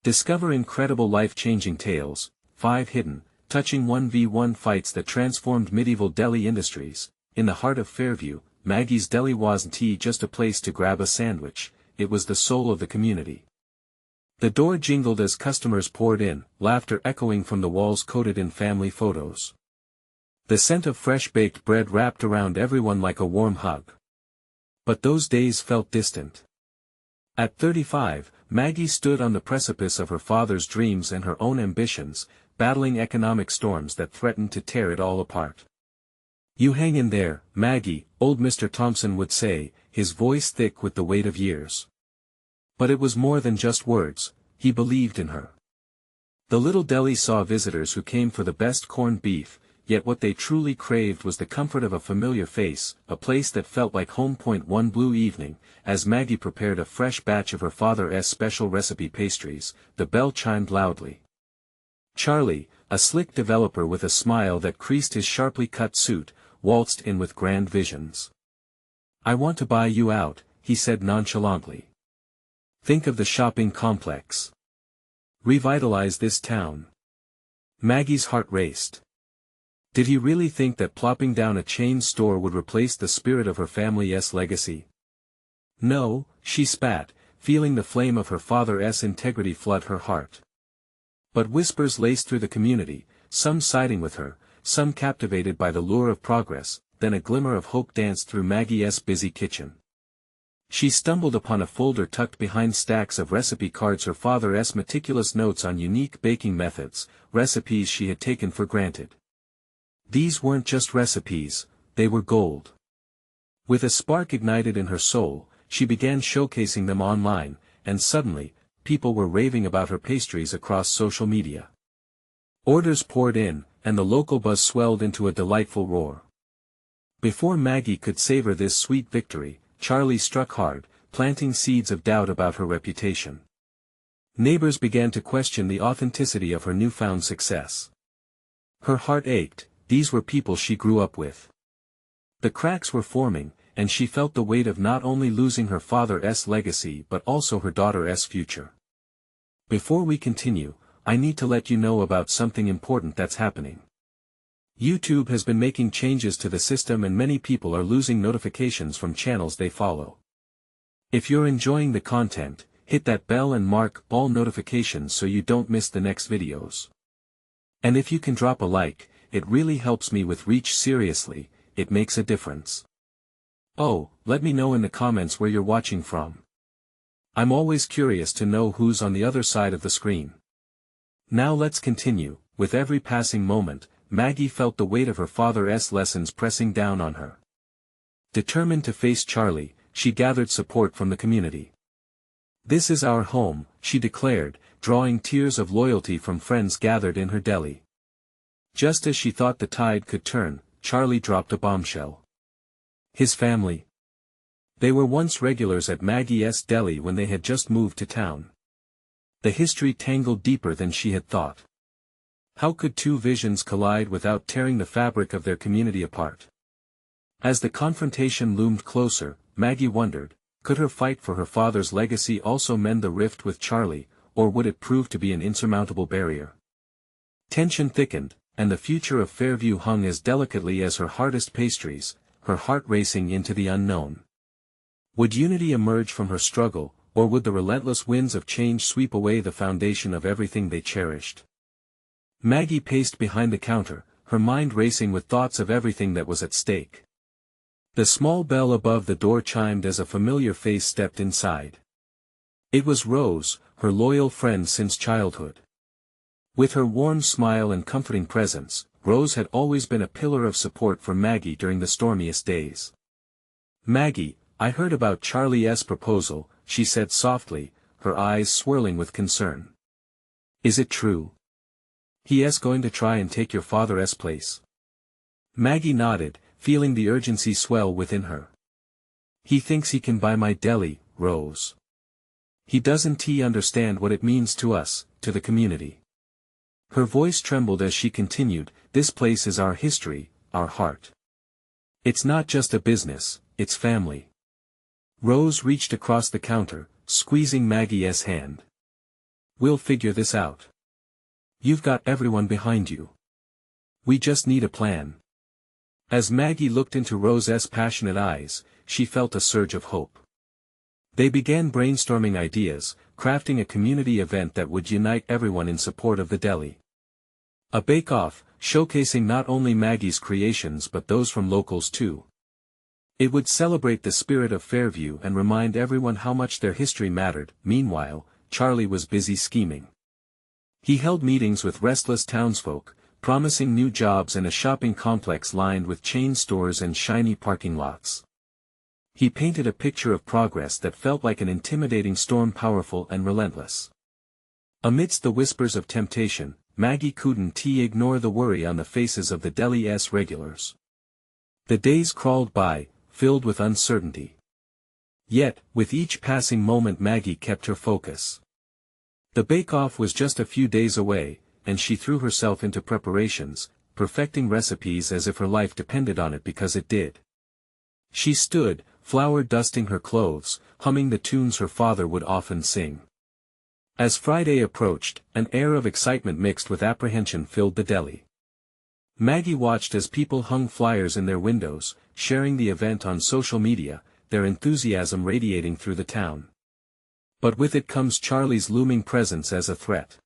Discover incredible life-changing tales, 5 hidden, touching 1v1 fights that transformed medieval deli industries. In the heart of Fairview, Maggie's Deli wasn't just a place to grab a sandwich, it was the soul of the community. The door jingled as customers poured in, laughter echoing from the walls coated in family photos. The scent of fresh-baked bread wrapped around everyone like a warm hug. But those days felt distant. At 35, Maggie stood on the precipice of her father's dreams and her own ambitions, battling economic storms that threatened to tear it all apart. "You hang in there, Maggie," old Mr. Thompson would say, his voice thick with the weight of years. But it was more than just words, he believed in her. The little deli saw visitors who came for the best corned beef, yet what they truly craved was the comfort of a familiar face, a place that felt like home. One blue evening, as Maggie prepared a fresh batch of her father's special recipe pastries, the bell chimed loudly. Charlie, a slick developer with a smile that creased his sharply cut suit, waltzed in with grand visions. "I want to buy you out," he said nonchalantly. "Think of the shopping complex. Revitalize this town." Maggie's heart raced. Did he really think that plopping down a chain store would replace the spirit of her family's legacy? No, she spat, feeling the flame of her father's integrity flood her heart. But whispers laced through the community, some siding with her, some captivated by the lure of progress, then a glimmer of hope danced through Maggie's busy kitchen. She stumbled upon a folder tucked behind stacks of recipe cards, her father's meticulous notes on unique baking methods, recipes she had taken for granted. These weren't just recipes, they were gold. With a spark ignited in her soul, she began showcasing them online, and suddenly, people were raving about her pastries across social media. Orders poured in, and the local buzz swelled into a delightful roar. Before Maggie could savor this sweet victory, Charlie struck hard, planting seeds of doubt about her reputation. Neighbors began to question the authenticity of her newfound success. Her heart ached. These were people she grew up with. The cracks were forming, and she felt the weight of not only losing her father's legacy but also her daughter's future. Before we continue, I need to let you know about something important that's happening. YouTube has been making changes to the system and many people are losing notifications from channels they follow. If you're enjoying the content, hit that bell and mark all notifications so you don't miss the next videos. And if you can drop a like, it really helps me with reach. Seriously, it makes a difference. Oh, let me know in the comments where you're watching from. I'm always curious to know who's on the other side of the screen. Now let's continue. With every passing moment, Maggie felt the weight of her father's lessons pressing down on her. Determined to face Charlie, she gathered support from the community. "This is our home," she declared, drawing tears of loyalty from friends gathered in her deli. Just as she thought the tide could turn, Charlie dropped a bombshell. His family. They were once regulars at Maggie's Deli when they had just moved to town. The history tangled deeper than she had thought. How could two visions collide without tearing the fabric of their community apart? As the confrontation loomed closer, Maggie wondered, could her fight for her father's legacy also mend the rift with Charlie, or would it prove to be an insurmountable barrier? Tension thickened, and the future of Fairview hung as delicately as her hardest pastries, her heart racing into the unknown. Would unity emerge from her struggle, or would the relentless winds of change sweep away the foundation of everything they cherished? Maggie paced behind the counter, her mind racing with thoughts of everything that was at stake. The small bell above the door chimed as a familiar face stepped inside. It was Rose, her loyal friend since childhood. With her warm smile and comforting presence, Rose had always been a pillar of support for Maggie during the stormiest days. "Maggie, I heard about Charlie's proposal," she said softly, her eyes swirling with concern. "Is it true? He is going to try and take your father's place?" Maggie nodded, feeling the urgency swell within her. "He thinks he can buy my deli, Rose. He doesn't understand what it means to us, to the community." Her voice trembled as she continued, "This place is our history, our heart. It's not just a business, it's family." Rose reached across the counter, squeezing Maggie's hand. We'll figure this out. You've got everyone behind you. We just need a plan. As Maggie looked into Rose's passionate eyes, she felt a surge of hope. They began brainstorming ideas, crafting a community event that would unite everyone in support of the deli. A bake-off, showcasing not only Maggie's creations but those from locals too. It would celebrate the spirit of Fairview and remind everyone how much their history mattered. Meanwhile, Charlie was busy scheming. He held meetings with restless townsfolk, promising new jobs and a shopping complex lined with chain stores and shiny parking lots. He painted a picture of progress that felt like an intimidating storm, powerful and relentless. Amidst the whispers of temptation, Maggie couldn't ignore the worry on the faces of the deli's regulars. The days crawled by, filled with uncertainty. Yet, with each passing moment Maggie kept her focus. The bake-off was just a few days away, and she threw herself into preparations, perfecting recipes as if her life depended on it because it did. She stood, flour dusting her clothes, humming the tunes her father would often sing. As Friday approached, an air of excitement mixed with apprehension filled the deli. Maggie watched as people hung flyers in their windows, sharing the event on social media, their enthusiasm radiating through the town. But with it comes Charlie's looming presence as a threat.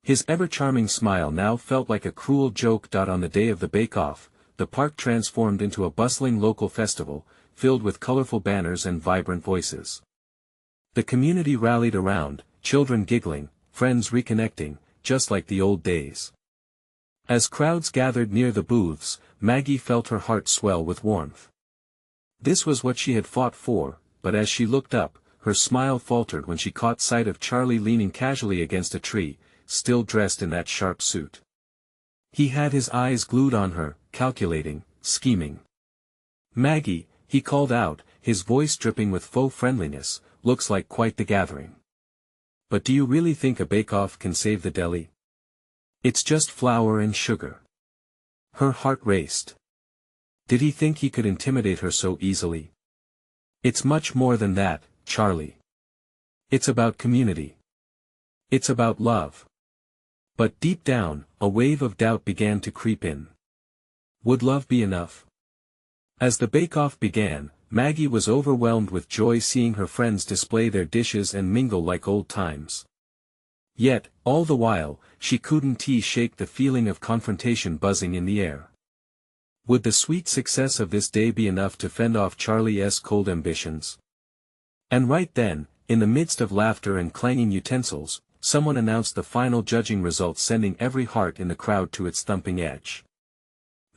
His ever-charming smile now felt like a cruel joke. On the day of the bake-off, the park transformed into a bustling local festival, filled with colorful banners and vibrant voices. The community rallied around, children giggling, friends reconnecting, just like the old days. As crowds gathered near the booths, Maggie felt her heart swell with warmth. This was what she had fought for, but as she looked up, her smile faltered when she caught sight of Charlie leaning casually against a tree, still dressed in that sharp suit. He had his eyes glued on her, calculating, scheming. "Maggie," he called out, his voice dripping with faux friendliness, "looks like quite the gathering. But do you really think a bake-off can save the deli? It's just flour and sugar." Her heart raced. Did he think he could intimidate her so easily? "It's much more than that, Charlie. It's about community. It's about love." But deep down, a wave of doubt began to creep in. Would love be enough? As the bake-off began, Maggie was overwhelmed with joy seeing her friends display their dishes and mingle like old times. Yet, all the while, she couldn't shake the feeling of confrontation buzzing in the air. Would the sweet success of this day be enough to fend off Charlie's cold ambitions? And right then, in the midst of laughter and clanging utensils, someone announced the final judging results, sending every heart in the crowd to its thumping edge.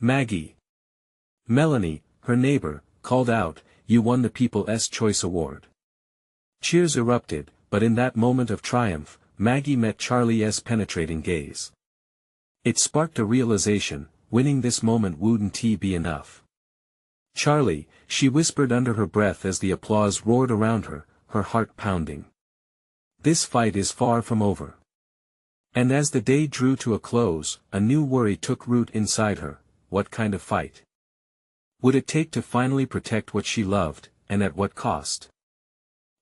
Maggie. Melanie, her neighbor, called out, "You won the People's Choice Award." Cheers erupted, but in that moment of triumph, Maggie met Charlie's penetrating gaze. It sparked a realization: winning this moment wouldn't be enough. "Charlie," she whispered under her breath as the applause roared around her, her heart pounding. "This fight is far from over." And as the day drew to a close, a new worry took root inside her: what kind of fight would it take to finally protect what she loved, and at what cost?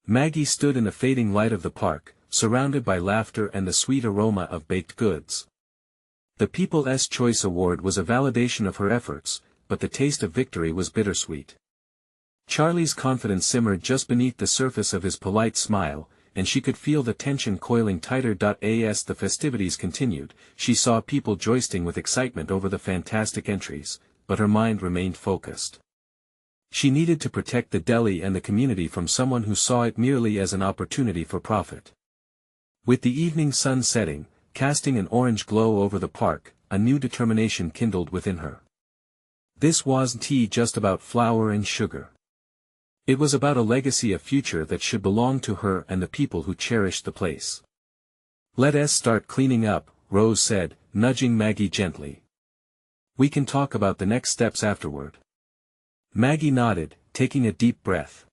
Maggie stood in the fading light of the park, surrounded by laughter and the sweet aroma of baked goods. The People's Choice Award was a validation of her efforts, but the taste of victory was bittersweet. Charlie's confidence simmered just beneath the surface of his polite smile, and she could feel the tension coiling tighter. As the festivities continued, she saw people joisting with excitement over the fantastic entries, but her mind remained focused. She needed to protect the deli and the community from someone who saw it merely as an opportunity for profit. With the evening sun setting, casting an orange glow over the park, a new determination kindled within her. This wasn't just about flour and sugar. It was about a legacy, a future that should belong to her and the people who cherished the place. "Let's start cleaning up," Rose said, nudging Maggie gently. "We can talk about the next steps afterward." Maggie nodded, taking a deep breath.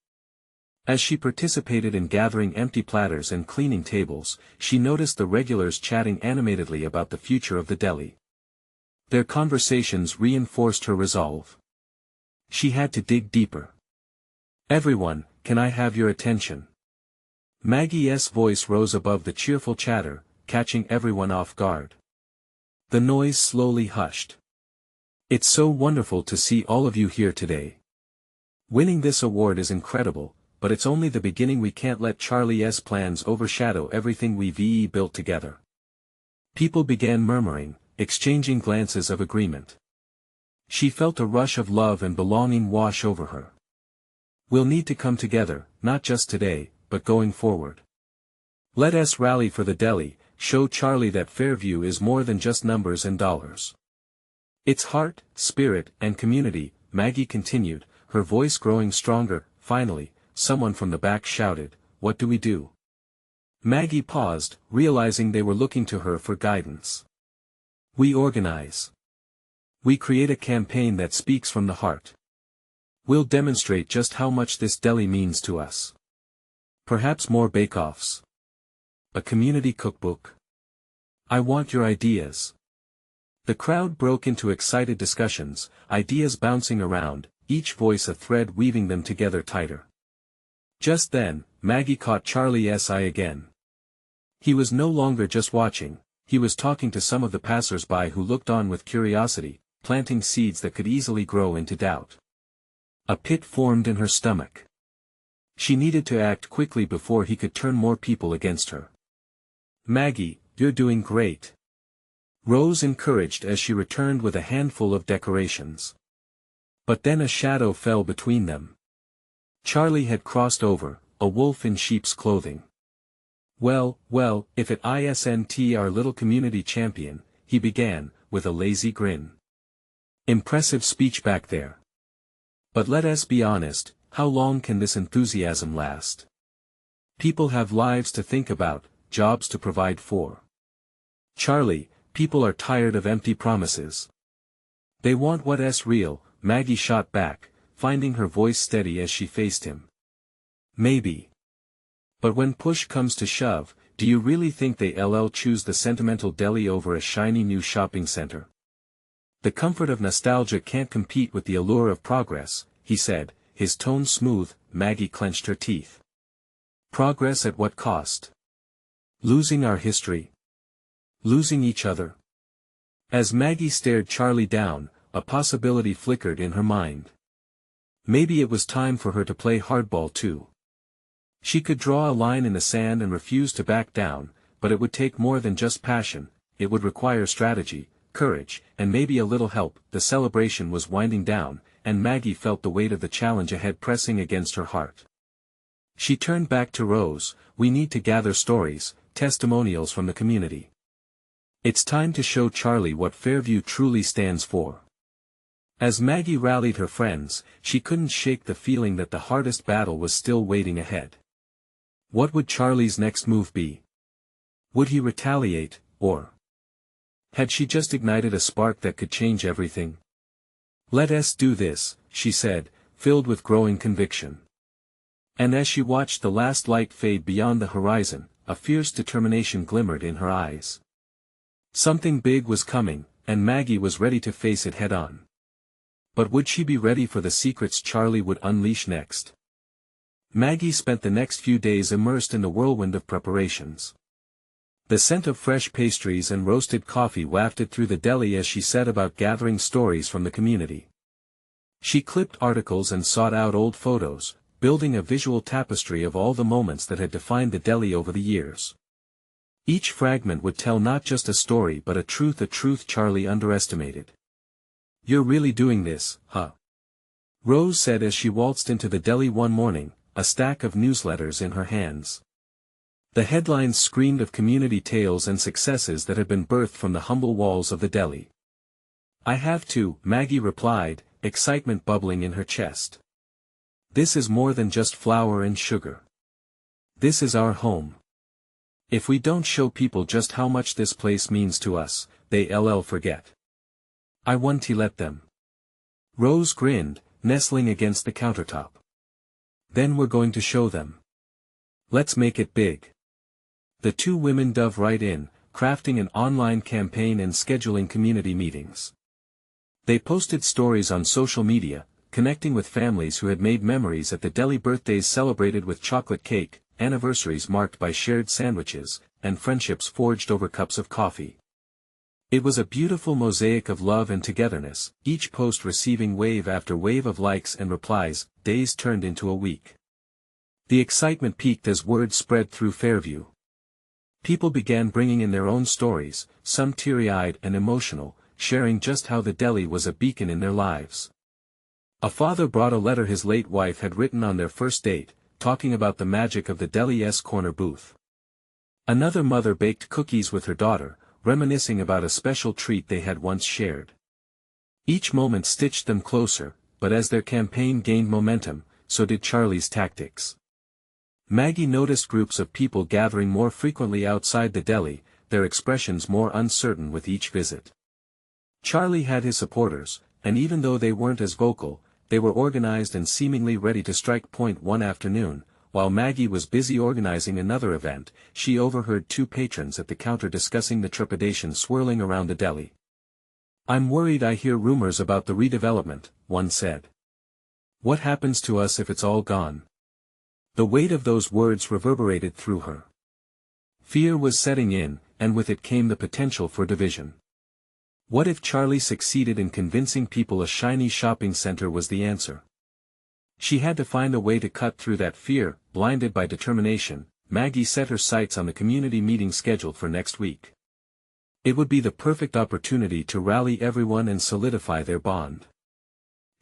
As she participated in gathering empty platters and cleaning tables, she noticed the regulars chatting animatedly about the future of the deli. Their conversations reinforced her resolve. She had to dig deeper. "Everyone, can I have your attention?" Maggie's voice rose above the cheerful chatter, catching everyone off guard. The noise slowly hushed. It's so wonderful to see all of you here today. Winning this award is incredible, but it's only the beginning. We can't let Charlie's plans overshadow everything we've built together. People began murmuring, exchanging glances of agreement. She felt a rush of love and belonging wash over her. We'll need to come together, not just today, but going forward. Let us rally for the Deli, show Charlie that Fairview is more than just numbers and dollars. It's heart, spirit, and community, Maggie continued, her voice growing stronger. Finally, someone from the back shouted, "What do we do?" Maggie paused, realizing they were looking to her for guidance. We organize. We create a campaign that speaks from the heart. We'll demonstrate just how much this deli means to us. Perhaps more bake-offs. A community cookbook. I want your ideas. The crowd broke into excited discussions, ideas bouncing around, each voice a thread weaving them together tighter. Just then, Maggie caught Charlie's eye again. He was no longer just watching, he was talking to some of the passers-by who looked on with curiosity, planting seeds that could easily grow into doubt. A pit formed in her stomach. She needed to act quickly before he could turn more people against her. Maggie, you're doing great. Rose encouraged as she returned with a handful of decorations. But then a shadow fell between them. Charlie had crossed over, a wolf in sheep's clothing. Well, if it isn't our little community champion, he began, with a lazy grin. Impressive speech back there. But let us be honest, how long can this enthusiasm last? People have lives to think about, jobs to provide for. Charlie, people are tired of empty promises. They want what's real, Maggie shot back, finding her voice steady as she faced him. Maybe. But when push comes to shove, do you really think they'll choose the sentimental deli over a shiny new shopping center? The comfort of nostalgia can't compete with the allure of progress, he said, his tone smooth. Maggie clenched her teeth. Progress at what cost? Losing our history? Losing each other? As Maggie stared Charlie down, a possibility flickered in her mind. Maybe it was time for her to play hardball too. She could draw a line in the sand and refuse to back down, but it would take more than just passion, it would require strategy, courage, and maybe a little help. The celebration was winding down, and Maggie felt the weight of the challenge ahead pressing against her heart. She turned back to Rose. We need to gather stories, testimonials from the community. It's time to show Charlie what Fairview truly stands for. As Maggie rallied her friends, she couldn't shake the feeling that the hardest battle was still waiting ahead. What would Charlie's next move be? Would he retaliate, or had she just ignited a spark that could change everything? Let us do this, she said, filled with growing conviction. And as she watched the last light fade beyond the horizon, a fierce determination glimmered in her eyes. Something big was coming, and Maggie was ready to face it head-on. But would she be ready for the secrets Charlie would unleash next? Maggie spent the next few days immersed in the whirlwind of preparations. The scent of fresh pastries and roasted coffee wafted through the deli as she set about gathering stories from the community. She clipped articles and sought out old photos, building a visual tapestry of all the moments that had defined the deli over the years. Each fragment would tell not just a story but a truth Charlie underestimated. You're really doing this, huh? Rose said as she waltzed into the deli one morning, a stack of newsletters in her hands. The headlines screamed of community tales and successes that had been birthed from the humble walls of the deli. I have to, Maggie replied, excitement bubbling in her chest. This is more than just flour and sugar. This is our home. If we don't show people just how much this place means to us, they'll forget. I want to let them. Rose grinned, nestling against the countertop. Then we're going to show them. Let's make it big. The two women dove right in, crafting an online campaign and scheduling community meetings. They posted stories on social media, connecting with families who had made memories at the deli, birthdays celebrated with chocolate cake, anniversaries marked by shared sandwiches, and friendships forged over cups of coffee. It was a beautiful mosaic of love and togetherness, each post receiving wave after wave of likes and replies. Days turned into a week. The excitement peaked as word spread through Fairview. People began bringing in their own stories, some teary-eyed and emotional, sharing just how the deli was a beacon in their lives. A father brought a letter his late wife had written on their first date, talking about the magic of the deli's corner booth. Another mother baked cookies with her daughter, reminiscing about a special treat they had once shared. Each moment stitched them closer, but as their campaign gained momentum, so did Charlie's tactics. Maggie noticed groups of people gathering more frequently outside the deli, their expressions more uncertain with each visit. Charlie had his supporters, and even though they weren't as vocal, they were organized and seemingly ready to strike point one afternoon. While Maggie was busy organizing another event, she overheard two patrons at the counter discussing the trepidation swirling around the deli. "I'm worried. I hear rumors about the redevelopment," one said. "What happens to us if it's all gone?" The weight of those words reverberated through her. Fear was setting in, and with it came the potential for division. What if Charlie succeeded in convincing people a shiny shopping center was the answer? She had to find a way to cut through that fear. Blinded by determination, Maggie set her sights on the community meeting scheduled for next week. It would be the perfect opportunity to rally everyone and solidify their bond.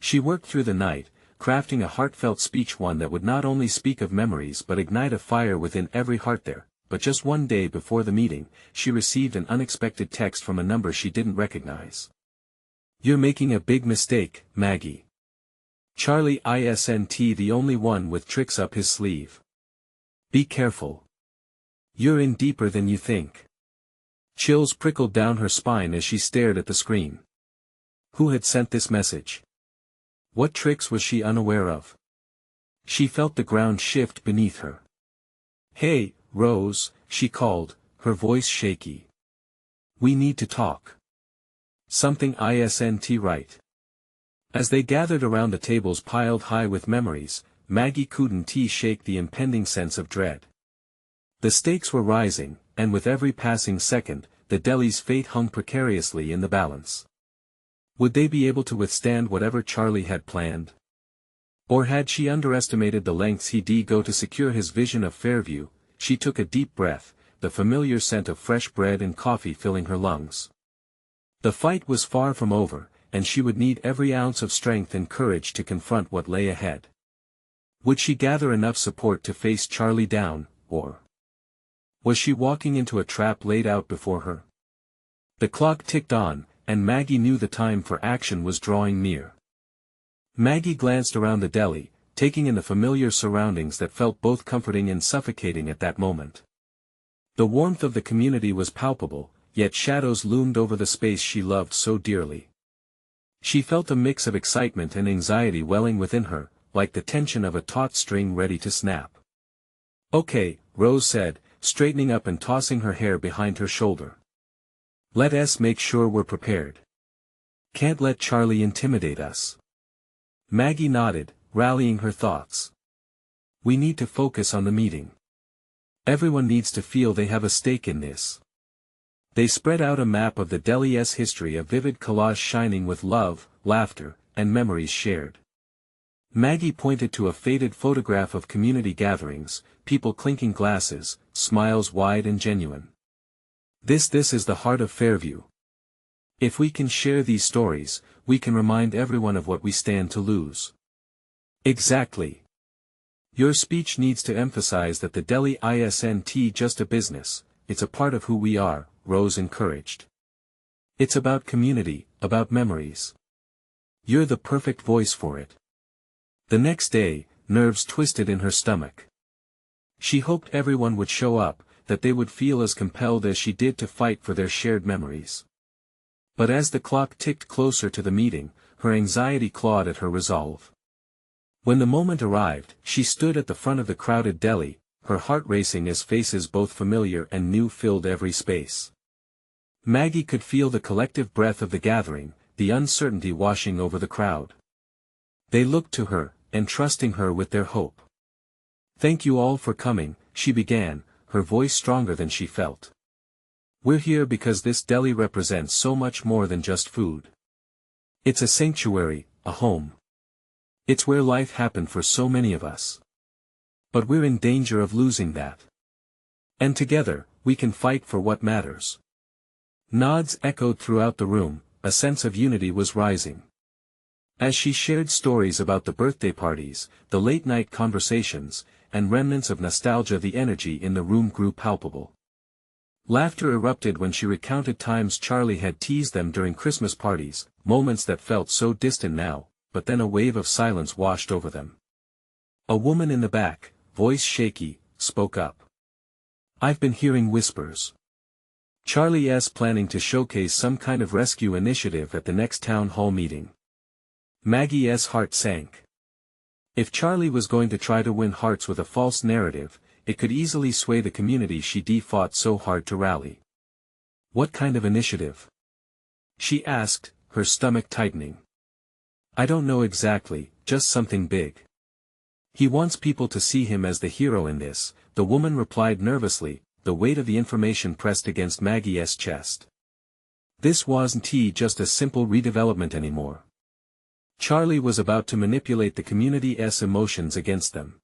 She worked through the night, crafting a heartfelt speech, one that would not only speak of memories but ignite a fire within every heart there. But just one day before the meeting, she received an unexpected text from a number she didn't recognize. "You're making a big mistake, Maggie. Charlie isn't the only one with tricks up his sleeve. Be careful. You're in deeper than you think." Chills prickled down her spine as she stared at the screen. Who had sent this message? What tricks was she unaware of? She felt the ground shift beneath her. "Hey, Rose," she called, her voice shaky. "We need to talk. Something isn't right." As they gathered around the tables piled high with memories, Maggie couldn't shake the impending sense of dread. The stakes were rising, and with every passing second, the deli's fate hung precariously in the balance. Would they be able to withstand whatever Charlie had planned? Or had she underestimated the lengths he'd go to secure his vision of Fairview? She took a deep breath, the familiar scent of fresh bread and coffee filling her lungs. The fight was far from over, and she would need every ounce of strength and courage to confront what lay ahead. Would she gather enough support to face Charlie down, or was she walking into a trap laid out before her? The clock ticked on, and Maggie knew the time for action was drawing near. Maggie glanced around the deli, taking in the familiar surroundings that felt both comforting and suffocating at that moment. The warmth of the community was palpable, yet shadows loomed over the space she loved so dearly. She felt a mix of excitement and anxiety welling within her, like the tension of a taut string ready to snap. "Okay," Rose said, straightening up and tossing her hair behind her shoulder. "Let's make sure we're prepared. Can't let Charlie intimidate us." Maggie nodded, rallying her thoughts. "We need to focus on the meeting. Everyone needs to feel they have a stake in this." They spread out a map of the deli's history, a vivid collage shining with love, laughter, and memories shared. Maggie pointed to a faded photograph of community gatherings, people clinking glasses, smiles wide and genuine. This is the heart of Fairview. If we can share these stories, we can remind everyone of what we stand to lose." "Exactly. Your speech needs to emphasize that the deli isn't just a business, it's a part of who we are," Rose encouraged. "It's about community, about memories. You're the perfect voice for it." The next day, nerves twisted in her stomach. She hoped everyone would show up, that they would feel as compelled as she did to fight for their shared memories. But as the clock ticked closer to the meeting, her anxiety clawed at her resolve. When the moment arrived, she stood at the front of the crowded deli, her heart racing as faces both familiar and new filled every space. Maggie could feel the collective breath of the gathering, the uncertainty washing over the crowd. They looked to her, entrusting her with their hope. "Thank you all for coming," she began, her voice stronger than she felt. We're here because this deli represents so much more than just food. It's a sanctuary, a home. It's where life happened for so many of us. But we're in danger of losing that. And together, we can fight for what matters. Nods echoed throughout the room, a sense of unity was rising. As she shared stories about the birthday parties, the late-night conversations, and remnants of nostalgia, the energy in the room grew palpable. Laughter erupted when she recounted times Charlie had teased them during Christmas parties, moments that felt so distant now, but then a wave of silence washed over them. A woman in the back, voice shaky, spoke up. I've been hearing whispers. Charlie's planning to showcase some kind of rescue initiative at the next town hall meeting. Maggie's heart sank. If Charlie was going to try to win hearts with a false narrative, it could easily sway the community she fought so hard to rally. What kind of initiative? She asked, her stomach tightening. I don't know exactly, just something big. He wants people to see him as the hero in this, the woman replied nervously, the weight of the information pressed against Maggie's chest. This wasn't just a simple redevelopment anymore. Charlie was about to manipulate the community's emotions against them.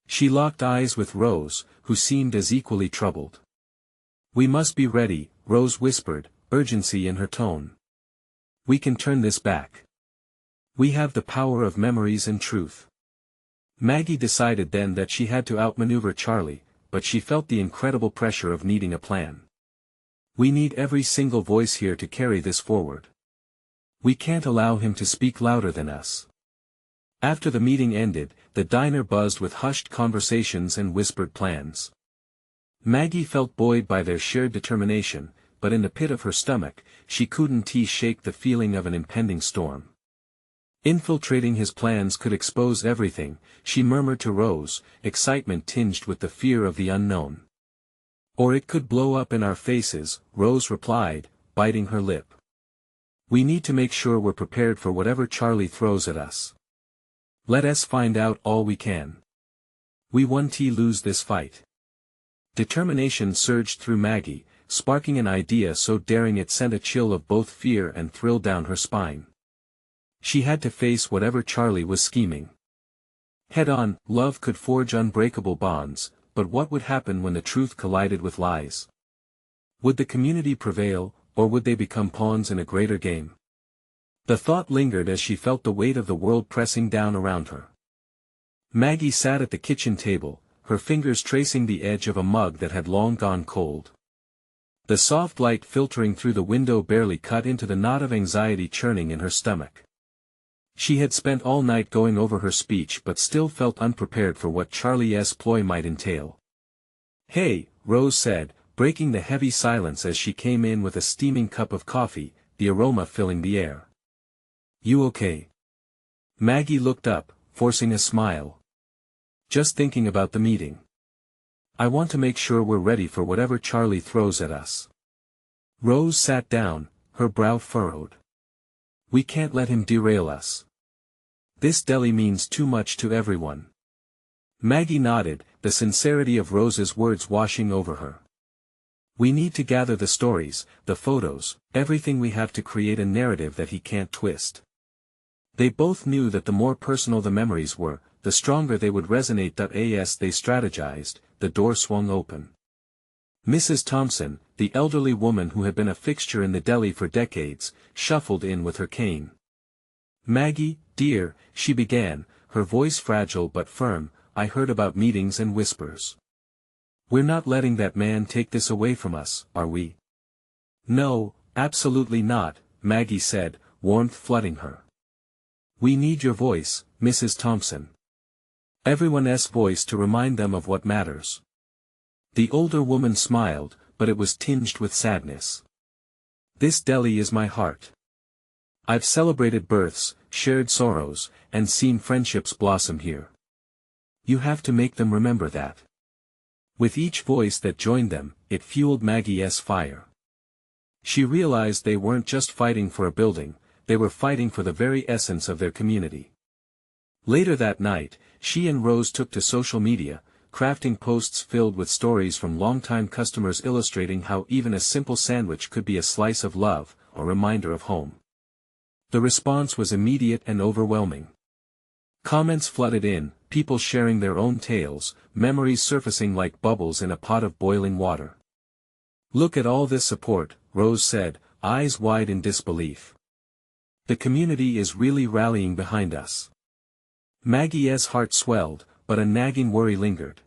She locked eyes with Rose, who seemed as equally troubled. We must be ready, Rose whispered, urgency in her tone. We can turn this back. We have the power of memories and truth. Maggie decided then that she had to outmaneuver Charlie, but she felt the incredible pressure of needing a plan. We need every single voice here to carry this forward. We can't allow him to speak louder than us. After the meeting ended, the diner buzzed with hushed conversations and whispered plans. Maggie felt buoyed by their shared determination, but in the pit of her stomach, she couldn't shake the feeling of an impending storm. Infiltrating his plans could expose everything, she murmured to Rose, excitement tinged with the fear of the unknown. Or it could blow up in our faces, Rose replied, biting her lip. We need to make sure we're prepared for whatever Charlie throws at us. Let us find out all we can. We won't lose this fight. Determination surged through Maggie, sparking an idea so daring it sent a chill of both fear and thrill down her spine. She had to face whatever Charlie was scheming. Head-on, love could forge unbreakable bonds, but what would happen when the truth collided with lies? Would the community prevail, or would they become pawns in a greater game? The thought lingered as she felt the weight of the world pressing down around her. Maggie sat at the kitchen table, her fingers tracing the edge of a mug that had long gone cold. The soft light filtering through the window barely cut into the knot of anxiety churning in her stomach. She had spent all night going over her speech but still felt unprepared for what Charlie's ploy might entail. Hey, Rose said, breaking the heavy silence as she came in with a steaming cup of coffee, the aroma filling the air. You okay? Maggie looked up, forcing a smile. Just thinking about the meeting. I want to make sure we're ready for whatever Charlie throws at us. Rose sat down, her brow furrowed. We can't let him derail us. This deli means too much to everyone. Maggie nodded, the sincerity of Rose's words washing over her. We need to gather the stories, the photos, everything we have to create a narrative that he can't twist. They both knew that the more personal the memories were, the stronger they would resonate. As they strategized, the door swung open. Mrs. Thompson, the elderly woman who had been a fixture in the deli for decades, shuffled in with her cane. Maggie, dear, she began, her voice fragile but firm, I heard about meetings and whispers. We're not letting that man take this away from us, are we? No, absolutely not, Maggie said, warmth flooding her. We need your voice, Mrs. Thompson. Everyone's voice to remind them of what matters. The older woman smiled, but it was tinged with sadness. This deli is my heart. I've celebrated births, shared sorrows, and seen friendships blossom here. You have to make them remember that. With each voice that joined them, it fueled Maggie's fire. She realized they weren't just fighting for a building, they were fighting for the very essence of their community. Later that night, she and Rose took to social media, crafting posts filled with stories from longtime customers illustrating how even a simple sandwich could be a slice of love, a reminder of home. The response was immediate and overwhelming. Comments flooded in, people sharing their own tales, memories surfacing like bubbles in a pot of boiling water. "Look at all this support," Rose said, eyes wide in disbelief. "The community is really rallying behind us." Maggie's heart swelled, but a nagging worry lingered.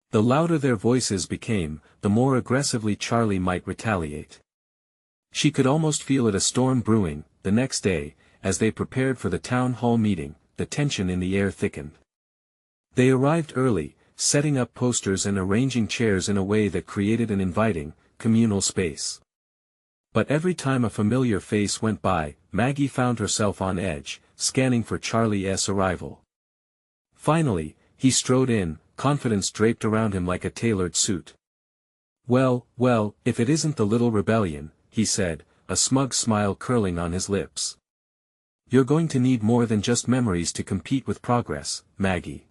The louder their voices became, the more aggressively Charlie might retaliate. She could almost feel a storm brewing. The next day, as they prepared for the town hall meeting, the tension in the air thickened. They arrived early, setting up posters and arranging chairs in a way that created an inviting, communal space. But every time a familiar face went by, Maggie found herself on edge, scanning for Charlie's arrival. Finally, he strode in, confidence draped around him like a tailored suit. Well, if it isn't the little rebellion," he said, a smug smile curling on his lips. "You're going to need more than just memories to compete with progress, Maggie."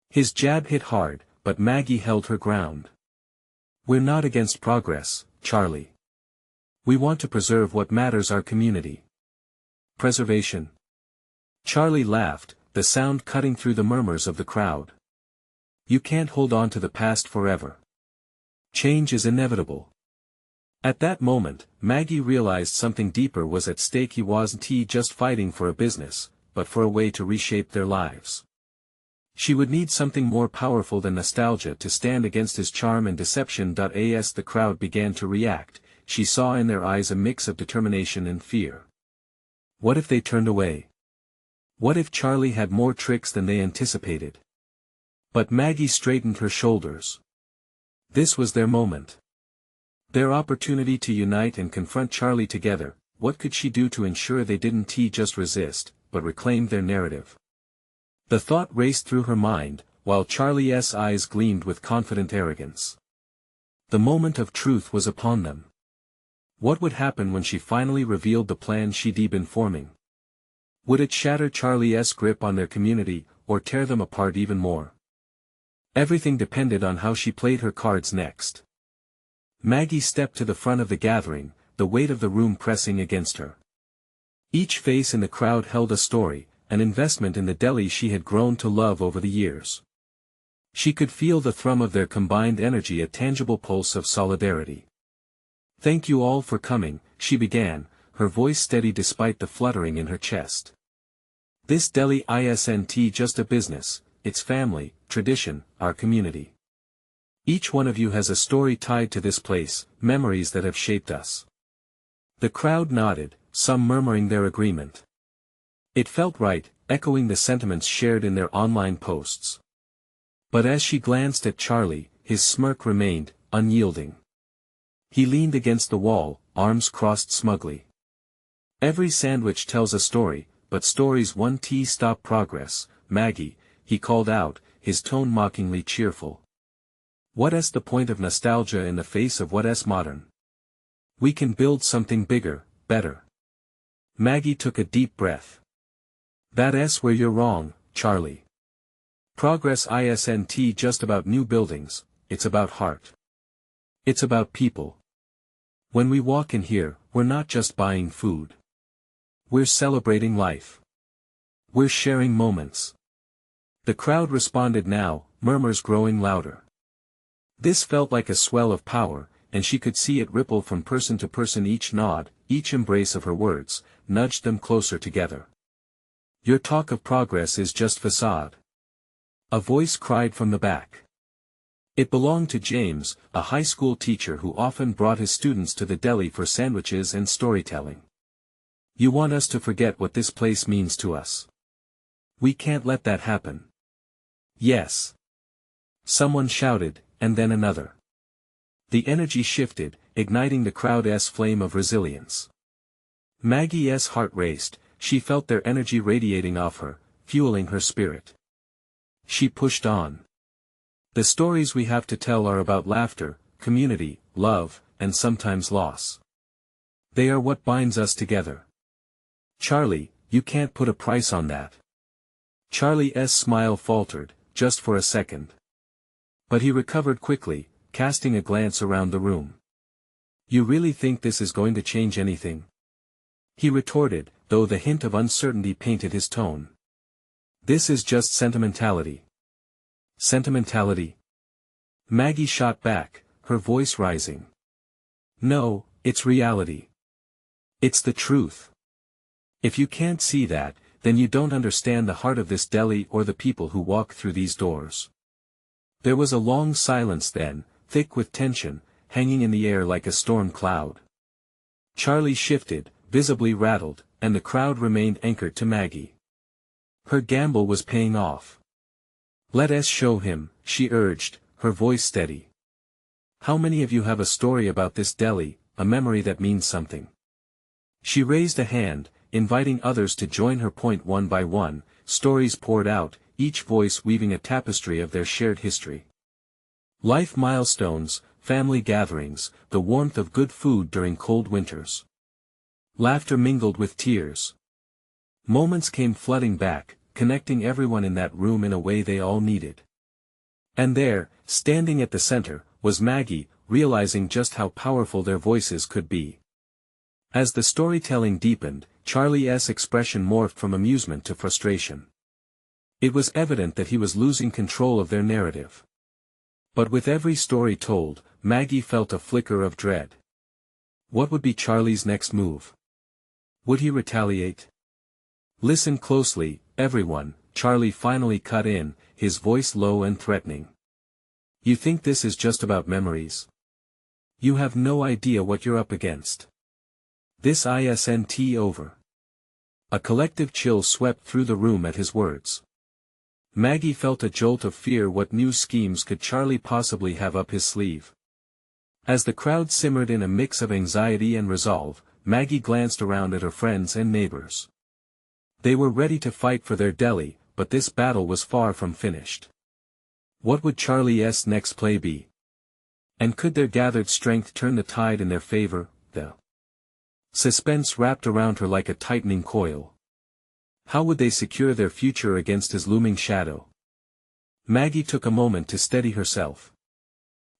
His jab hit hard, but Maggie held her ground. "We're not against progress, Charlie. We want to preserve what matters, our community." "Preservation?" Charlie laughed, the sound cutting through the murmurs of the crowd. "You can't hold on to the past forever. Change is inevitable." At that moment, Maggie realized something deeper was at stake. He wasn't just fighting for a business, but for a way to reshape their lives. She would need something more powerful than nostalgia to stand against his charm and deception. As the crowd began to react, she saw in their eyes a mix of determination and fear. What if they turned away? What if Charlie had more tricks than they anticipated? But Maggie straightened her shoulders. This was their moment. Their opportunity to unite and confront Charlie together. What could she do to ensure they didn't just resist, but reclaim their narrative? The thought raced through her mind, while Charlie's eyes gleamed with confident arrogance. The moment of truth was upon them. What would happen when she finally revealed the plan she'd been forming? Would it shatter Charlie's grip on their community, or tear them apart even more? Everything depended on how she played her cards next. Maggie stepped to the front of the gathering, the weight of the room pressing against her. Each face in the crowd held a story, an investment in the deli she had grown to love over the years. She could feel the thrum of their combined energy, a tangible pulse of solidarity. "Thank you all for coming," she began, her voice steady despite the fluttering in her chest. "This deli isn't just a business, it's family, tradition, our community. Each one of you has a story tied to this place, memories that have shaped us." The crowd nodded, some murmuring their agreement. It felt right, echoing the sentiments shared in their online posts. But as she glanced at Charlie, his smirk remained unyielding. He leaned against the wall, arms crossed smugly. "Every sandwich tells a story, but stories won't stop progress, Maggie," he called out, his tone mockingly cheerful. "What's the point of nostalgia in the face of what's modern? We can build something bigger, better." Maggie took a deep breath. "That's where you're wrong, Charlie. Progress isn't just about new buildings, it's about heart. It's about people. When we walk in here, we're not just buying food. We're celebrating life. We're sharing moments." The crowd responded now, murmurs growing louder. This felt like a swell of power, and she could see it ripple from person to person. Each nod, each embrace of her words, nudged them closer together. "Your talk of progress is just facade," a voice cried from the back. It belonged to James, a high school teacher who often brought his students to the deli for sandwiches and storytelling. "You want us to forget what this place means to us? We can't let that happen." "Yes," someone shouted, and then another. The energy shifted, igniting the crowd's flame of resilience. Maggie's heart raced, she felt their energy radiating off her, fueling her spirit. She pushed on. "The stories we have to tell are about laughter, community, love, and sometimes loss. They are what binds us together. Charlie, you can't put a price on that." Charlie's smile faltered, just for a second. But he recovered quickly, casting a glance around the room. "You really think this is going to change anything?" he retorted, though the hint of uncertainty painted his tone. "This is just sentimentality." "Sentimentality?" Maggie shot back, her voice rising. "No, it's reality. It's the truth. If you can't see that, then you don't understand the heart of this deli or the people who walk through these doors." There was a long silence then, thick with tension, hanging in the air like a storm cloud. Charlie shifted, visibly rattled, and the crowd remained anchored to Maggie. Her gamble was paying off. "Let us show him," she urged, her voice steady. "How many of you have a story about this deli, a memory that means something?" She raised a hand, inviting others to join her. One by one, stories poured out, each voice weaving a tapestry of their shared history. Life milestones, family gatherings, the warmth of good food during cold winters. Laughter mingled with tears. Moments came flooding back, connecting everyone in that room in a way they all needed. And there, standing at the center, was Maggie, realizing just how powerful their voices could be. As the storytelling deepened, Charlie's expression morphed from amusement to frustration. It was evident that he was losing control of their narrative. But with every story told, Maggie felt a flicker of dread. What would be Charlie's next move? Would he retaliate? "Listen closely, everyone," Charlie finally cut in, his voice low and threatening. "You think this is just about memories? You have no idea what you're up against. This isn't over." A collective chill swept through the room at his words. Maggie felt a jolt of fear. What new schemes could Charlie possibly have up his sleeve? As the crowd simmered in a mix of anxiety and resolve, Maggie glanced around at her friends and neighbors. They were ready to fight for their deli, but this battle was far from finished. What would Charlie's next play be? And could their gathered strength turn the tide in their favor? The suspense wrapped around her like a tightening coil. How would they secure their future against his looming shadow? Maggie took a moment to steady herself.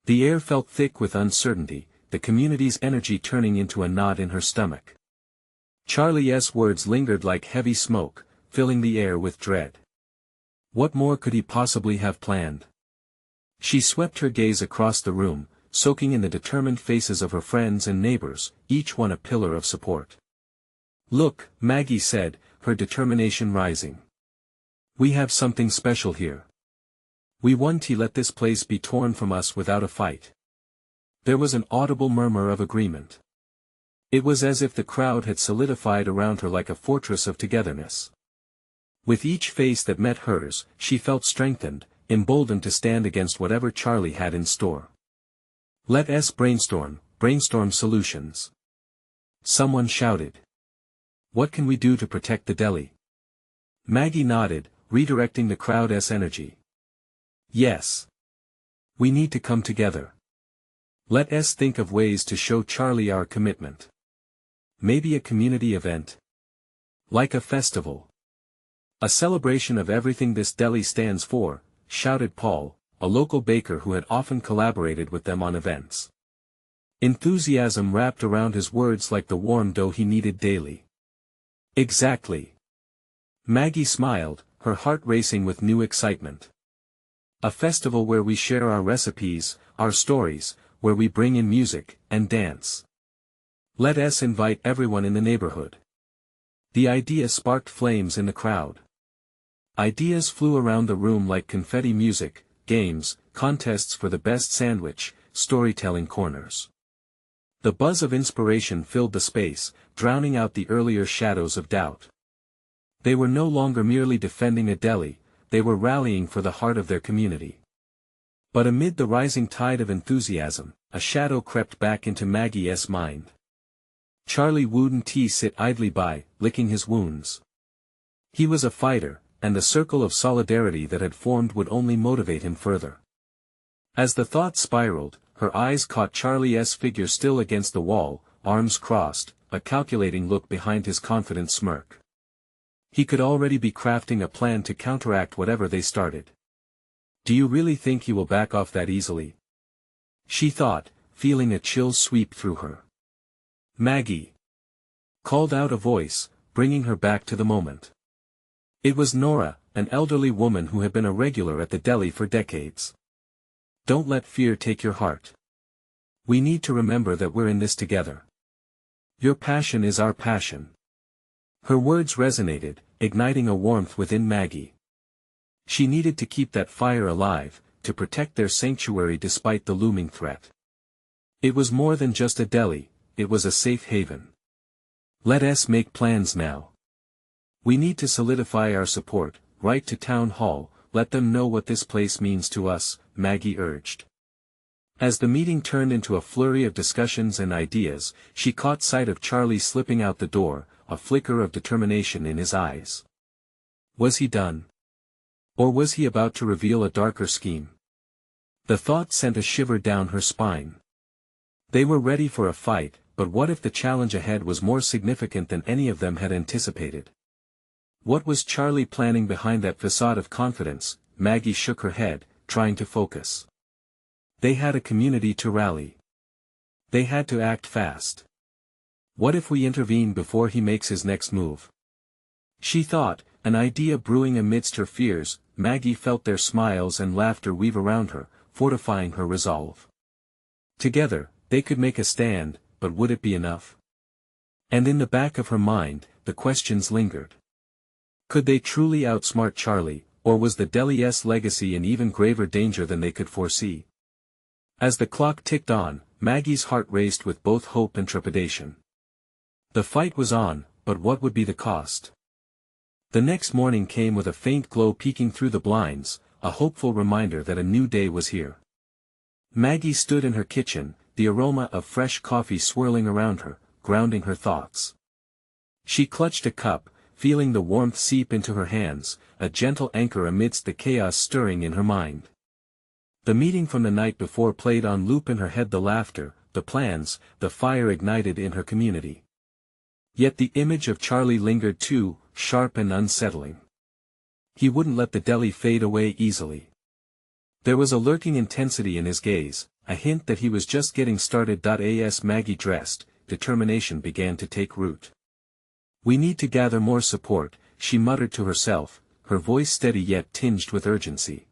The air felt thick with uncertainty, the community's energy turning into a knot in her stomach. Charlie's words lingered like heavy smoke, filling the air with dread. What more could he possibly have planned? She swept her gaze across the room, soaking in the determined faces of her friends and neighbors, each one a pillar of support. "Look," Maggie said, her determination rising. "We have something special here. We won't let this place be torn from us without a fight." There was an audible murmur of agreement. It was as if the crowd had solidified around her like a fortress of togetherness. With each face that met hers, she felt strengthened, emboldened to stand against whatever Charlie had in store. "Let us brainstorm solutions," someone shouted. "What can we do to protect the deli?" Maggie nodded, redirecting the crowd's energy. "Yes. We need to come together. Let us think of ways to show Charlie our commitment. Maybe a community event? Like a festival. A celebration of everything this deli stands for," shouted Paul, a local baker who had often collaborated with them on events. Enthusiasm wrapped around his words like the warm dough he needed daily. "Exactly." Maggie smiled, her heart racing with new excitement. "A festival where we share our recipes, our stories, where we bring in music and dance. Let us invite everyone in the neighborhood." The idea sparked flames in the crowd. Ideas flew around the room like confetti. Music, games, contests for the best sandwich, storytelling corners. The buzz of inspiration filled the space, drowning out the earlier shadows of doubt. They were no longer merely defending a deli, they were rallying for the heart of their community. But amid the rising tide of enthusiasm, a shadow crept back into Maggie's mind. Charlie wouldn't sit idly by, licking his wounds. He was a fighter, and the circle of solidarity that had formed would only motivate him further. As the thought spiraled, her eyes caught Charlie's figure still against the wall, arms crossed, a calculating look behind his confident smirk. He could already be crafting a plan to counteract whatever they started. Do you really think he will back off that easily? She thought, feeling a chill sweep through her. Maggie! Called out a voice, bringing her back to the moment. It was Nora, an elderly woman who had been a regular at the deli for decades. Don't let fear take your heart. We need to remember that we're in this together. Your passion is our passion. Her words resonated, igniting a warmth within Maggie. She needed to keep that fire alive, to protect their sanctuary despite the looming threat. It was more than just a deli, it was a safe haven. Let us make plans now. We need to solidify our support, write to town hall, let them know what this place means to us, Maggie urged. As the meeting turned into a flurry of discussions and ideas, she caught sight of Charlie slipping out the door, a flicker of determination in his eyes. Was he done? Or was he about to reveal a darker scheme? The thought sent a shiver down her spine. They were ready for a fight, but what if the challenge ahead was more significant than any of them had anticipated? What was Charlie planning behind that facade of confidence? Maggie shook her head, trying to focus. They had a community to rally. They had to act fast. What if we intervene before he makes his next move? She thought, an idea brewing amidst her fears. Maggie felt their smiles and laughter weave around her, fortifying her resolve. Together, they could make a stand, but would it be enough? And in the back of her mind, the questions lingered. Could they truly outsmart Charlie, or was the deli's legacy in even graver danger than they could foresee? As the clock ticked on, Maggie's heart raced with both hope and trepidation. The fight was on, but what would be the cost? The next morning came with a faint glow peeking through the blinds, a hopeful reminder that a new day was here. Maggie stood in her kitchen, the aroma of fresh coffee swirling around her, grounding her thoughts. She clutched a cup, feeling the warmth seep into her hands, a gentle anchor amidst the chaos stirring in her mind. The meeting from the night before played on loop in her head, the laughter, the plans, the fire ignited in her community. Yet the image of Charlie lingered too, sharp and unsettling. He wouldn't let the deli fade away easily. There was a lurking intensity in his gaze, a hint that he was just getting started. As Maggie dressed, determination began to take root. We need to gather more support, she muttered to herself, her voice steady yet tinged with urgency.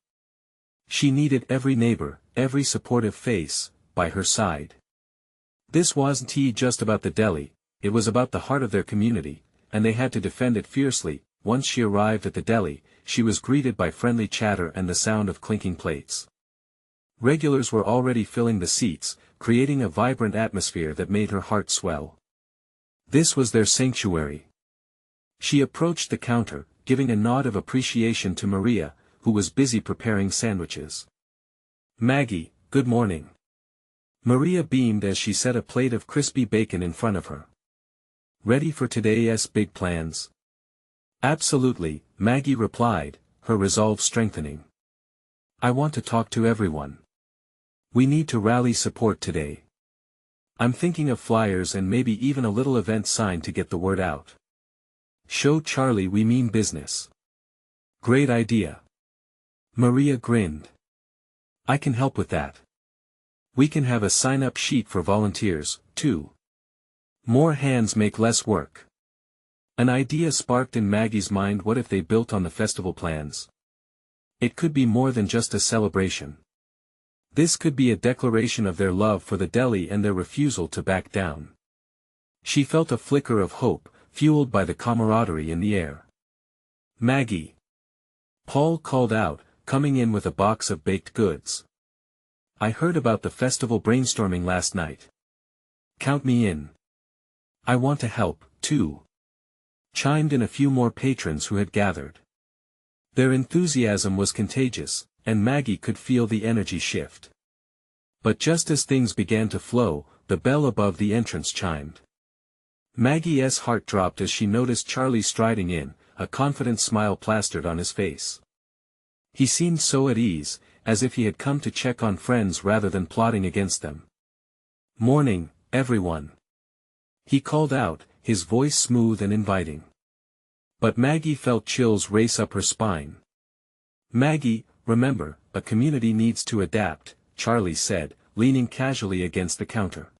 She needed every neighbor, every supportive face, by her side. This wasn't just about the deli, it was about the heart of their community, and they had to defend it fiercely. Once she arrived at the deli, she was greeted by friendly chatter and the sound of clinking plates. Regulars were already filling the seats, creating a vibrant atmosphere that made her heart swell. This was their sanctuary. She approached the counter, giving a nod of appreciation to Maria, who was busy preparing sandwiches. Maggie, good morning. Maria beamed as she set a plate of crispy bacon in front of her. Ready for today's big plans? Absolutely, Maggie replied, her resolve strengthening. I want to talk to everyone. We need to rally support today. I'm thinking of flyers and maybe even a little event sign to get the word out. Show Charlie we mean business. Great idea. Maria grinned. I can help with that. We can have a sign-up sheet for volunteers, too. More hands make less work. An idea sparked in Maggie's mind. What if they built on the festival plans? It could be more than just a celebration. This could be a declaration of their love for the deli and their refusal to back down. She felt a flicker of hope, fueled by the camaraderie in the air. Maggie! Paul called out, coming in with a box of baked goods. I heard about the festival brainstorming last night. Count me in. I want to help, too. Chimed in a few more patrons who had gathered. Their enthusiasm was contagious, and Maggie could feel the energy shift. But just as things began to flow, the bell above the entrance chimed. Maggie's heart dropped as she noticed Charlie striding in, a confident smile plastered on his face. He seemed so at ease, as if he had come to check on friends rather than plotting against them. Morning, everyone. He called out, his voice smooth and inviting. But Maggie felt chills race up her spine. Maggie, remember, a community needs to adapt, Charlie said, leaning casually against the counter.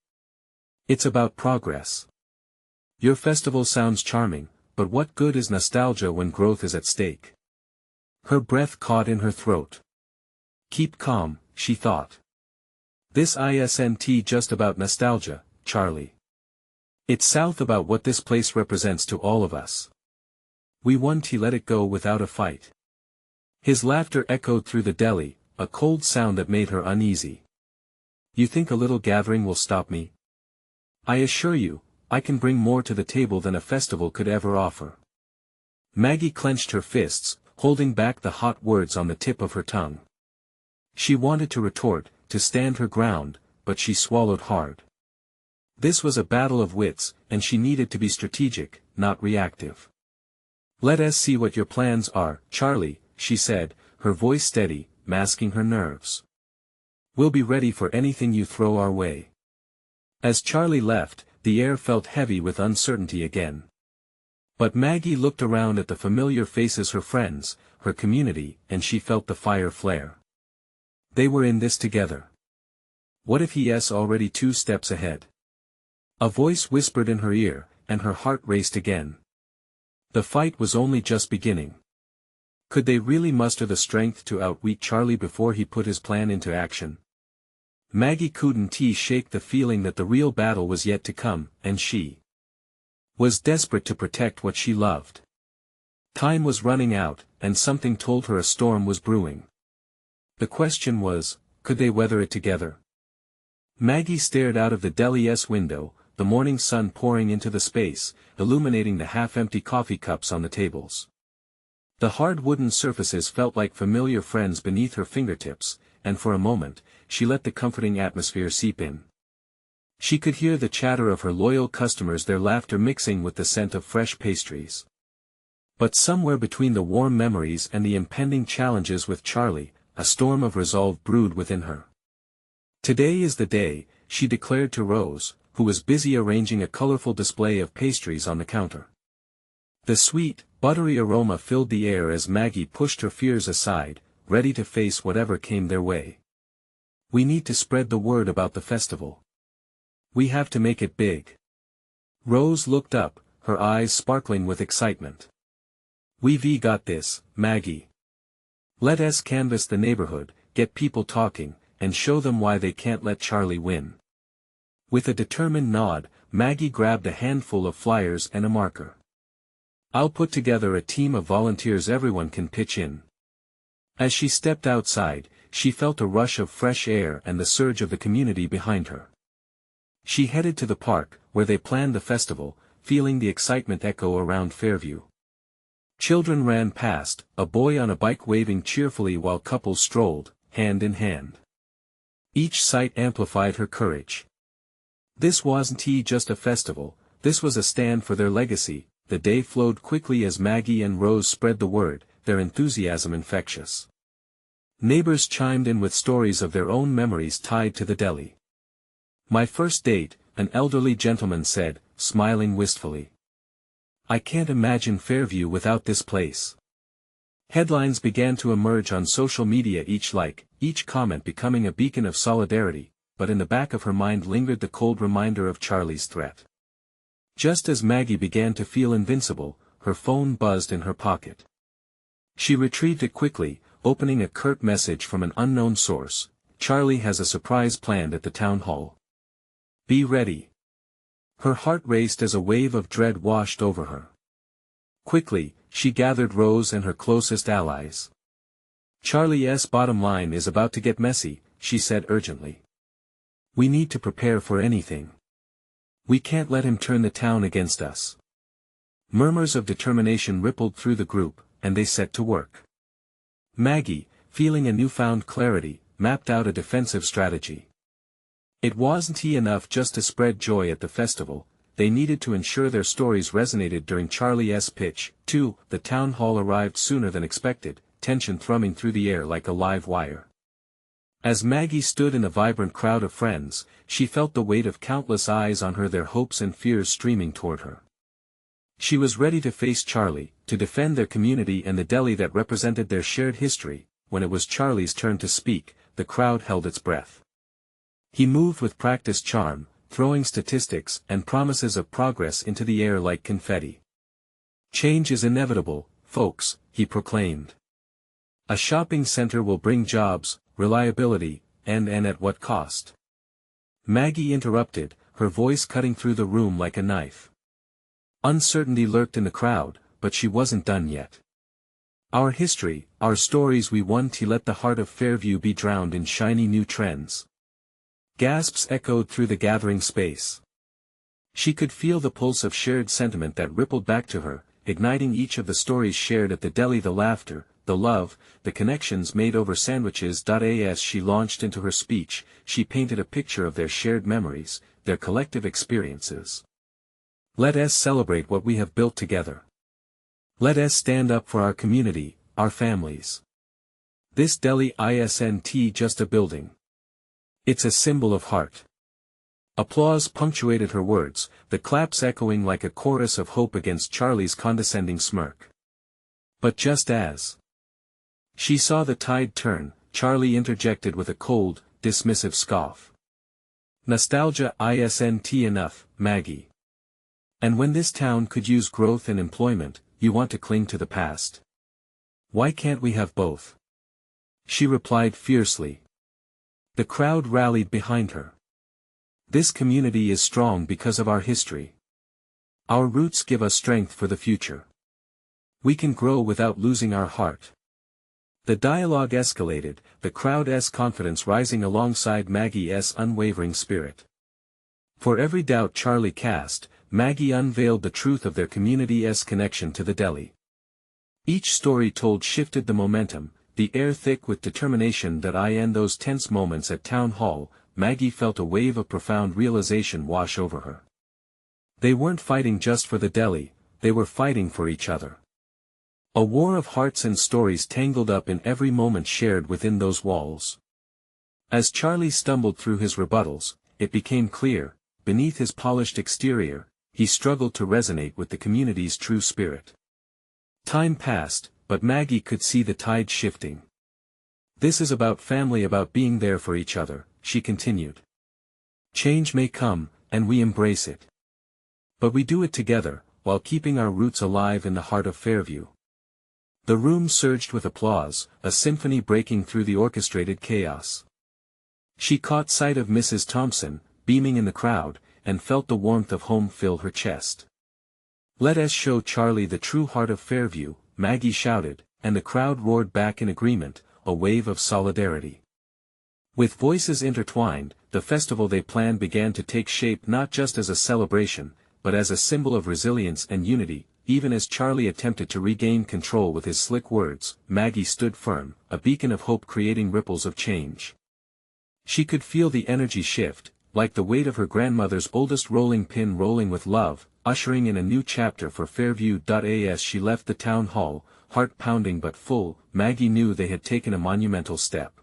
It's about progress. Your festival sounds charming, but what good is nostalgia when growth is at stake? Her breath caught in her throat. Keep calm, she thought. This isn't just about nostalgia, Charlie. It's south about what this place represents to all of us. We won't let it go without a fight. His laughter echoed through the deli, a cold sound that made her uneasy. You think a little gathering will stop me? I assure you, I can bring more to the table than a festival could ever offer. Maggie clenched her fists, holding back the hot words on the tip of her tongue. She wanted to retort, to stand her ground, but she swallowed hard. This was a battle of wits, and she needed to be strategic, not reactive. Let us see what your plans are, Charlie, she said, her voice steady, masking her nerves. We'll be ready for anything you throw our way. As Charlie left, the air felt heavy with uncertainty again. But Maggie looked around at the familiar faces, her friends, her community, and she felt the fire flare. They were in this together. What if he's already 2 steps ahead? A voice whispered in her ear, and her heart raced again. The fight was only just beginning. Could they really muster the strength to outwit Charlie before he put his plan into action? Maggie couldn't shake the feeling that the real battle was yet to come, and she was desperate to protect what she loved. Time was running out, and something told her a storm was brewing. The question was, could they weather it together? Maggie stared out of the deli's window, the morning sun pouring into the space, illuminating the half-empty coffee cups on the tables. The hard wooden surfaces felt like familiar friends beneath her fingertips, and for a moment, she let the comforting atmosphere seep in. She could hear the chatter of her loyal customers, their laughter mixing with the scent of fresh pastries. But somewhere between the warm memories and the impending challenges with Charlie, a storm of resolve brewed within her. Today is the day, she declared to Rose, who was busy arranging a colorful display of pastries on the counter. The sweet, buttery aroma filled the air as Maggie pushed her fears aside, ready to face whatever came their way. We need to spread the word about the festival. We have to make it big. Rose looked up, her eyes sparkling with excitement. We've got this, Maggie. Let us canvass the neighborhood, get people talking, and show them why they can't let Charlie win. With a determined nod, Maggie grabbed a handful of flyers and a marker. I'll put together a team of volunteers, everyone can pitch in. As she stepped outside, she felt a rush of fresh air and the surge of the community behind her. She headed to the park, where they planned the festival, feeling the excitement echo around Fairview. Children ran past, a boy on a bike waving cheerfully while couples strolled, hand in hand. Each sight amplified her courage. This wasn't just a festival, this was a stand for their legacy. The day flowed quickly as Maggie and Rose spread the word, their enthusiasm infectious. Neighbors chimed in with stories of their own memories tied to the deli. My first date, an elderly gentleman said, smiling wistfully. I can't imagine Fairview without this place. Headlines began to emerge on social media, each like, each comment becoming a beacon of solidarity, but in the back of her mind lingered the cold reminder of Charlie's threat. Just as Maggie began to feel invincible, her phone buzzed in her pocket. She retrieved it quickly, opening a curt message from an unknown source. Charlie has a surprise planned at the town hall. Be ready. Her heart raced as a wave of dread washed over her. Quickly, she gathered Rose and her closest allies. Charlie's bottom line is about to get messy, she said urgently. We need to prepare for anything. We can't let him turn the town against us. Murmurs of determination rippled through the group, and they set to work. Maggie, feeling a newfound clarity, mapped out a defensive strategy. It wasn't enough just to spread joy at the festival, they needed to ensure their stories resonated during Charlie's pitch. Too, the town hall arrived sooner than expected, tension thrumming through the air like a live wire. As Maggie stood in a vibrant crowd of friends, she felt the weight of countless eyes on her, their hopes and fears streaming toward her. She was ready to face Charlie, to defend their community and the deli that represented their shared history, when it was Charlie's turn to speak, the crowd held its breath. He moved with practiced charm, throwing statistics and promises of progress into the air like confetti. "Change is inevitable, folks," he proclaimed. "A shopping center will bring jobs, reliability, and at what cost?" Maggie interrupted, her voice cutting through the room like a knife. Uncertainty lurked in the crowd, but she wasn't done yet. "Our history, our stories we want to let the heart of Fairview be drowned in shiny new trends." Gasps echoed through the gathering space. She could feel the pulse of shared sentiment that rippled back to her, igniting each of the stories shared at the deli, the laughter, the love, the connections made over sandwiches. As she launched into her speech, she painted a picture of their shared memories, their collective experiences. "Let us celebrate what we have built together. Let us stand up for our community, our families. This deli isn't just a building. It's a symbol of heart." Applause punctuated her words, the claps echoing like a chorus of hope against Charlie's condescending smirk. But just as she saw the tide turn, Charlie interjected with a cold, dismissive scoff. "Nostalgia isn't enough, Maggie. And when this town could use growth and employment, you want to cling to the past. Why can't we have both?" She replied fiercely. The crowd rallied behind her. "This community is strong because of our history. Our roots give us strength for the future. We can grow without losing our heart." The dialogue escalated, the crowd's confidence rising alongside Maggie's unwavering spirit. For every doubt Charlie cast, Maggie unveiled the truth of their community's connection to the deli. Each story told shifted the momentum, the air thick with determination. In those tense moments at Town Hall, Maggie felt a wave of profound realization wash over her. They weren't fighting just for the deli, they were fighting for each other. A war of hearts and stories tangled up in every moment shared within those walls. As Charlie stumbled through his rebuttals, it became clear, beneath his polished exterior, he struggled to resonate with the community's true spirit. Time passed, but Maggie could see the tide shifting. "This is about family, about being there for each other," she continued. "Change may come, and we embrace it. But we do it together, while keeping our roots alive in the heart of Fairview." The room surged with applause, a symphony breaking through the orchestrated chaos. She caught sight of Mrs. Thompson, beaming in the crowd, and felt the warmth of home fill her chest. "Let us show Charlie the true heart of Fairview," Maggie shouted, and the crowd roared back in agreement, a wave of solidarity. With voices intertwined, the festival they planned began to take shape, not just as a celebration, but as a symbol of resilience and unity. Even as Charlie attempted to regain control with his slick words, Maggie stood firm, a beacon of hope creating ripples of change. She could feel the energy shift, like the weight of her grandmother's oldest rolling pin rolling with love, ushering in a new chapter for Fairview. As she left the town hall, heart pounding but full, Maggie knew they had taken a monumental step.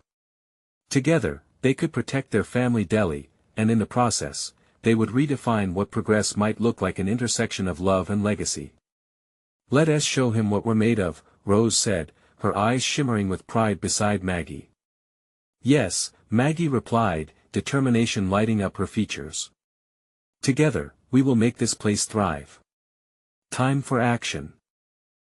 Together, they could protect their family deli, and in the process, they would redefine what progress might look like, an intersection of love and legacy. "Let us show him what we're made of," Rose said, her eyes shimmering with pride beside Maggie. "Yes," Maggie replied, determination lighting up her features. "Together, we will make this place thrive. Time for action."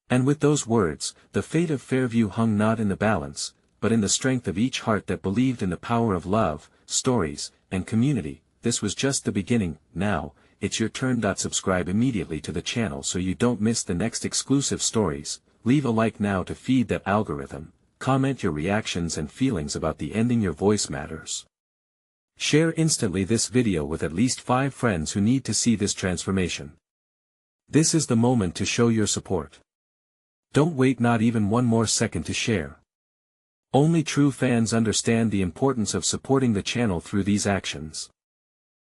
And with those words, the fate of Fairview hung not in the balance, but in the strength of each heart that believed in the power of love, stories, and community. This was just the beginning. Now, it's your turn. Subscribe immediately to the channel so you don't miss the next exclusive stories. Leave a like now to feed that algorithm. Comment your reactions and feelings about the ending. Your voice matters. Share instantly this video with at least 5 friends who need to see this transformation. This is the moment to show your support. Don't wait not even one more second to share. Only true fans understand the importance of supporting the channel through these actions.